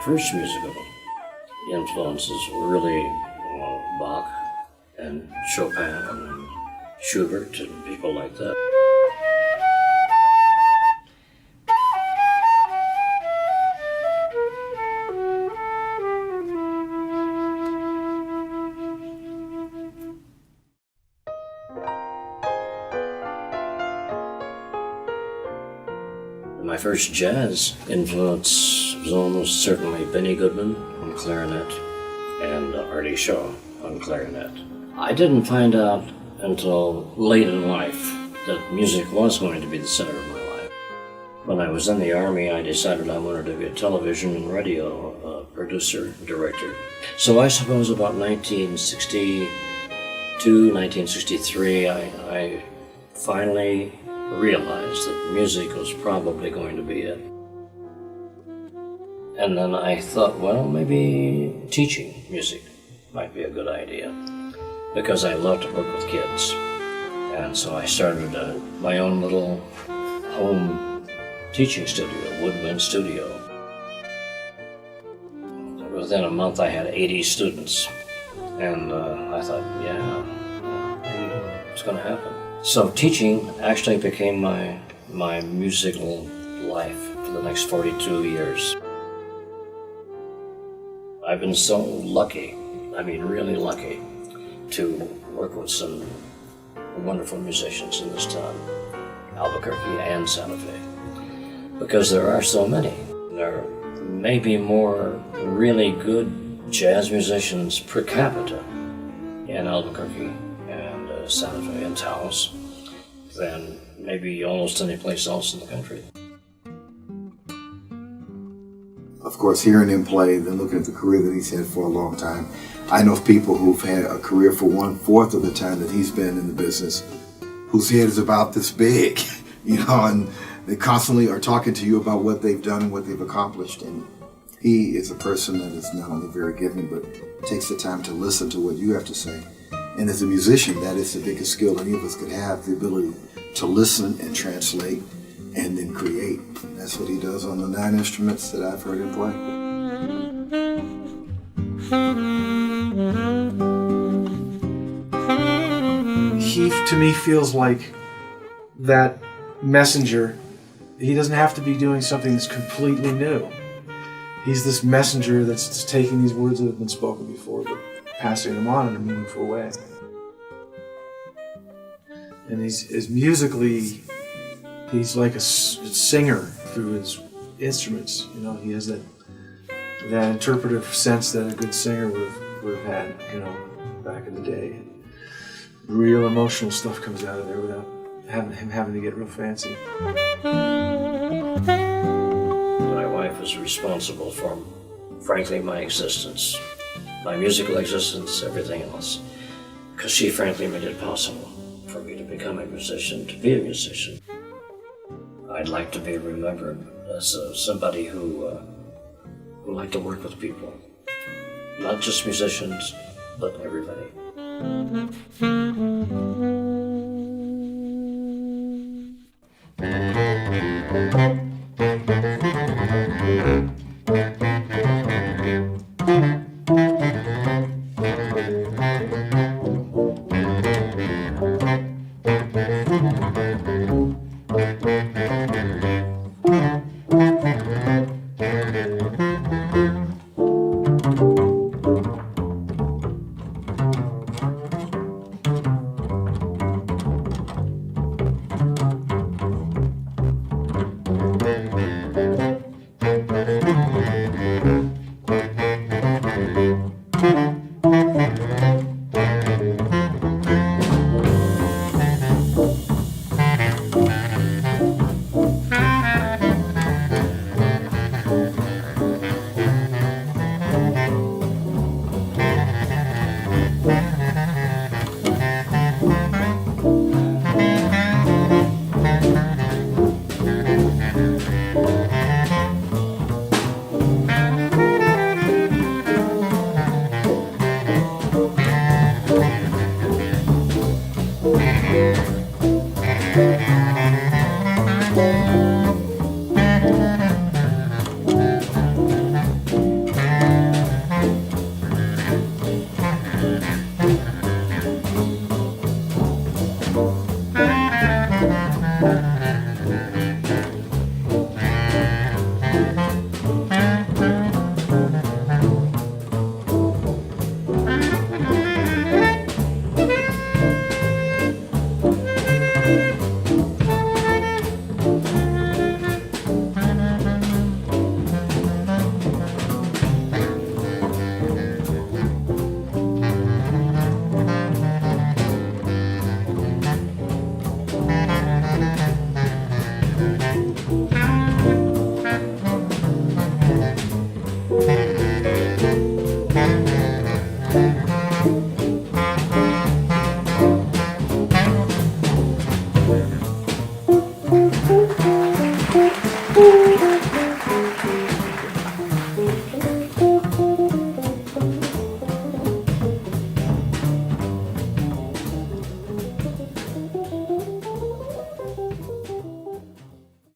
first musical influences were really Bach and Chopin and Schubert and people like that. My first jazz influence was almost certainly Benny Goodman on clarinet and Artie Shaw on clarinet. I didn't find out until late in life that music was going to be the center of my life. When I was in the Army, I decided I wanted to be a television and radio producer, director. So I suppose about 1962, 1963, I finally realized that music was probably going to be it. And then I thought, well, maybe teaching music might be a good idea, because I love to work with kids. And so I started my own little home teaching studio, woodwind studio. Within a month I had 80 students, and I thought, yeah, maybe it's going to happen. So teaching actually became my musical life for the next 42 years. I've been so lucky, I mean really lucky, to work with some wonderful musicians in this town, Albuquerque and Santa Fe, because there are so many. There may be more really good jazz musicians per capita in Albuquerque and Santa Fe and Taos than maybe almost any place else in the country. Of course, hearing him play, then looking at the career that he's had for a long time, I know of people who've had a career for 1/4 of the time that he's been in the business, whose head is about this big, and they constantly are talking to you about what they've done and what they've accomplished. And he is a person that is not only very giving, but takes the time to listen to what you have to say. And as a musician, that is the biggest skill any of us could have, the ability to listen and translate and then create. And that's what he does on the 9 instruments that I've heard him play. He, to me, feels like that messenger. He doesn't have to be doing something that's completely new. He's this messenger that's just taking these words that have been spoken before, but passing them on in a meaningful way. And he's musically, he's like a singer through his instruments. He has that interpretive sense that a good singer would have had, back in the day. Real emotional stuff comes out of there without him having to get real fancy. My wife is responsible for, frankly, my existence, my musical existence, everything else, because she frankly made it possible for me to become a musician, to be a musician. I'd like to be remembered as somebody who liked to work with people, not just musicians, but everybody. Woo!